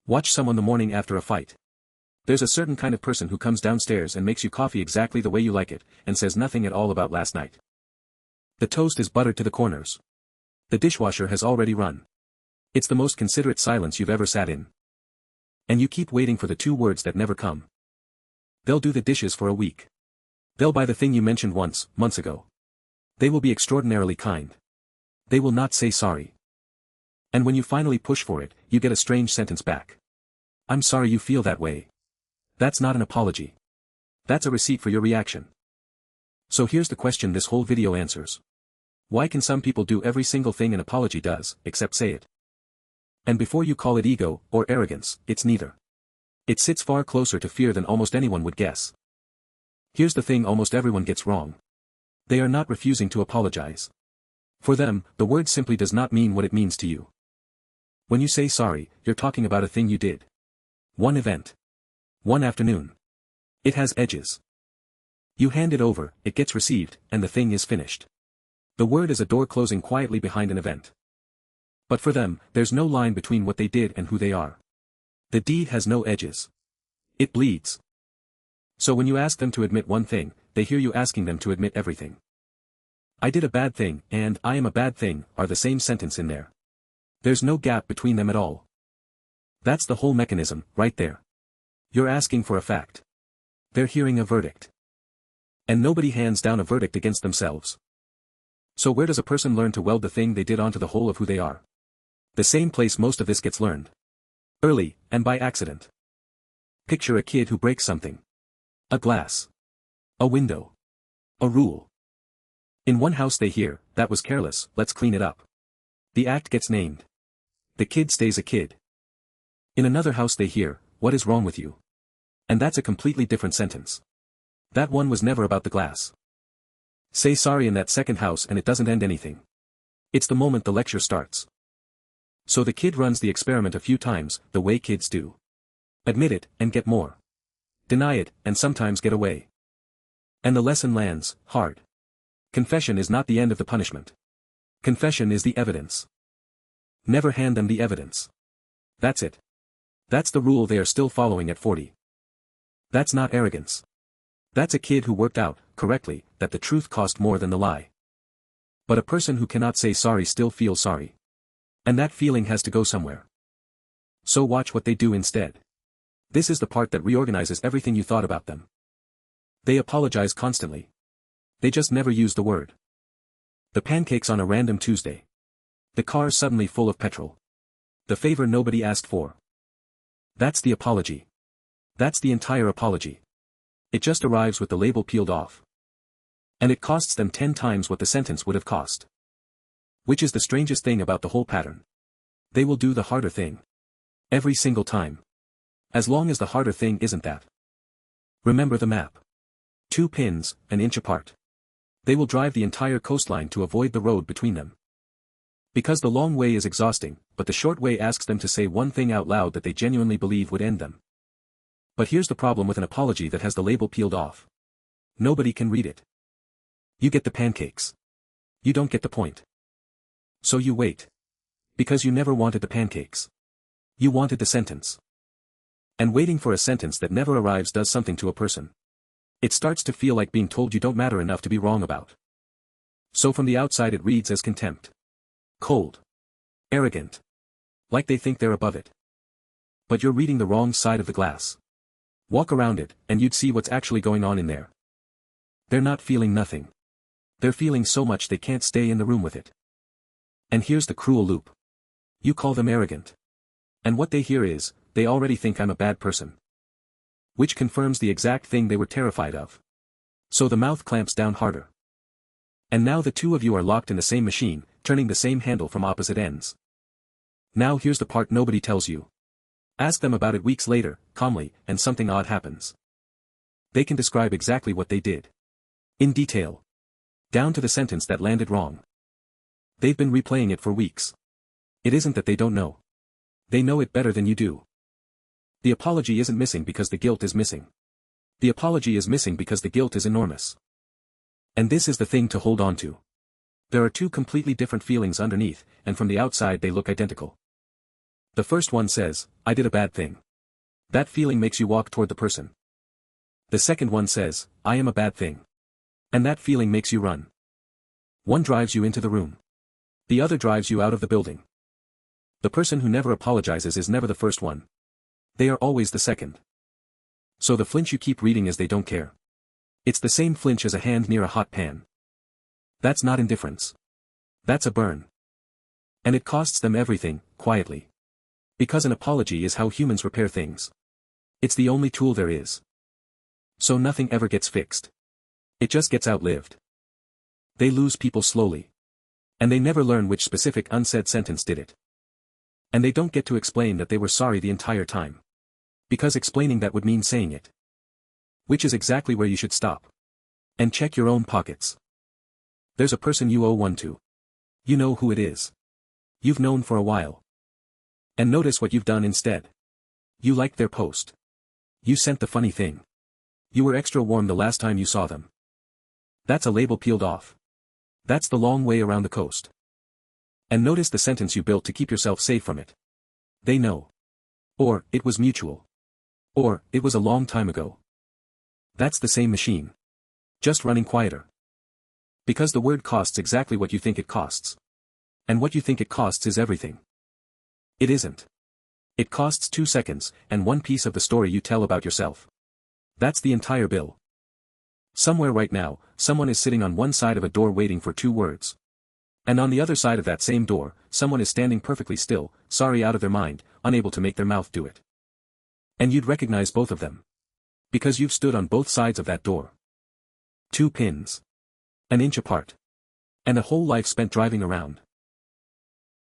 Watch someone the morning after a fight. There's a certain kind of person who comes downstairs and makes you coffee exactly the way you like it, and says nothing at all about last night. The toast is buttered to the corners. The dishwasher has already run. It's the most considerate silence you've ever sat in. And you keep waiting for the two words that never come. They'll do the dishes for a week. They'll buy the thing you mentioned once, months ago. They will be extraordinarily kind. They will not say sorry. And when you finally push for it, you get a strange sentence back. I'm sorry you feel that way. That's not an apology. That's a receipt for your reaction. So here's the question this whole video answers. Why can some people do every single thing an apology does, except say it? And before you call it ego, or arrogance, it's neither. It sits far closer to fear than almost anyone would guess. Here's the thing almost everyone gets wrong. They are not refusing to apologize. For them, the word simply does not mean what it means to you. When you say sorry, you're talking about a thing you did. One event. One afternoon. It has edges. You hand it over, it gets received, and the thing is finished. The word is a door closing quietly behind an event. But for them, there's no line between what they did and who they are. The deed has no edges. It bleeds. So when you ask them to admit one thing, they hear you asking them to admit everything. I did a bad thing, and I am a bad thing, are the same sentence in there. There's no gap between them at all. That's the whole mechanism, right there. You're asking for a fact. They're hearing a verdict. And nobody hands down a verdict against themselves. So where does a person learn to weld the thing they did onto the whole of who they are? The same place most of this gets learned. Early, and by accident. Picture a kid who breaks something. A glass. A window. A rule. In one house they hear, that was careless, let's clean it up. The act gets named. The kid stays a kid. In another house they hear, what is wrong with you? And that's a completely different sentence. That one was never about the glass. Say sorry in that second house and it doesn't end anything. It's the moment the lecture starts. So the kid runs the experiment a few times, the way kids do. Admit it, and get more. Deny it, and sometimes get away. And the lesson lands, hard. Confession is not the end of the punishment. Confession is the evidence. Never hand them the evidence. That's it. That's the rule they are still following at 40. That's not arrogance. That's a kid who worked out, correctly, that the truth cost more than the lie. But a person who cannot say sorry still feels sorry. And that feeling has to go somewhere. So watch what they do instead. This is the part that reorganizes everything you thought about them. They apologize constantly. They just never use the word. The pancakes on a random Tuesday. The car suddenly full of petrol. The favor nobody asked for. That's the apology. That's the entire apology. It just arrives with the label peeled off. And it costs them 10 times what the sentence would have cost. Which is the strangest thing about the whole pattern. They will do the harder thing. Every single time. As long as the harder thing isn't that. Remember the map. 2 pins, an inch apart. They will drive the entire coastline to avoid the road between them. Because the long way is exhausting, but the short way asks them to say one thing out loud that they genuinely believe would end them. But here's the problem with an apology that has the label peeled off. Nobody can read it. You get the pancakes. You don't get the point. So you wait. Because you never wanted the pancakes. You wanted the sentence. And waiting for a sentence that never arrives does something to a person. It starts to feel like being told you don't matter enough to be wrong about. So from the outside it reads as contempt. Cold. Arrogant. Like they think they're above it. But you're reading the wrong side of the glass. Walk around it, and you'd see what's actually going on in there. They're not feeling nothing. They're feeling so much they can't stay in the room with it. And here's the cruel loop. You call them arrogant. And what they hear is, they already think I'm a bad person. Which confirms the exact thing they were terrified of. So the mouth clamps down harder. And now the two of you are locked in the same machine, turning the same handle from opposite ends. Now here's the part nobody tells you. Ask them about it weeks later, calmly, and something odd happens. They can describe exactly what they did. In detail. Down to the sentence that landed wrong. They've been replaying it for weeks. It isn't that they don't know. They know it better than you do. The apology isn't missing because the guilt is missing. The apology is missing because the guilt is enormous. And this is the thing to hold on to. There are two completely different feelings underneath, and from the outside they look identical. The first one says, I did a bad thing. That feeling makes you walk toward the person. The second one says, I am a bad thing. And that feeling makes you run. One drives you into the room. The other drives you out of the building. The person who never apologizes is never the first one. They are always the second. So the flinch you keep reading is they don't care. It's the same flinch as a hand near a hot pan. That's not indifference. That's a burn. And it costs them everything, quietly. Because an apology is how humans repair things. It's the only tool there is. So nothing ever gets fixed. It just gets outlived. They lose people slowly. And they never learn which specific unsaid sentence did it. And they don't get to explain that they were sorry the entire time. Because explaining that would mean saying it. Which is exactly where you should stop. And check your own pockets. There's a person you owe one to. You know who it is. You've known for a while. And notice what you've done instead. You liked their post. You sent the funny thing. You were extra warm the last time you saw them. That's a label peeled off. That's the long way around the coast. And notice the sentence you built to keep yourself safe from it. They know. Or, it was mutual. Or, it was a long time ago. That's the same machine. Just running quieter. Because the word costs exactly what you think it costs. And what you think it costs is everything. It isn't. It costs 2 seconds, and one piece of the story you tell about yourself. That's the entire bill. Somewhere right now, someone is sitting on one side of a door waiting for 2 words. And on the other side of that same door, someone is standing perfectly still, sorry out of their mind, unable to make their mouth do it. And you'd recognize both of them. Because you've stood on both sides of that door. 2 pins. An inch apart. And a whole life spent driving around.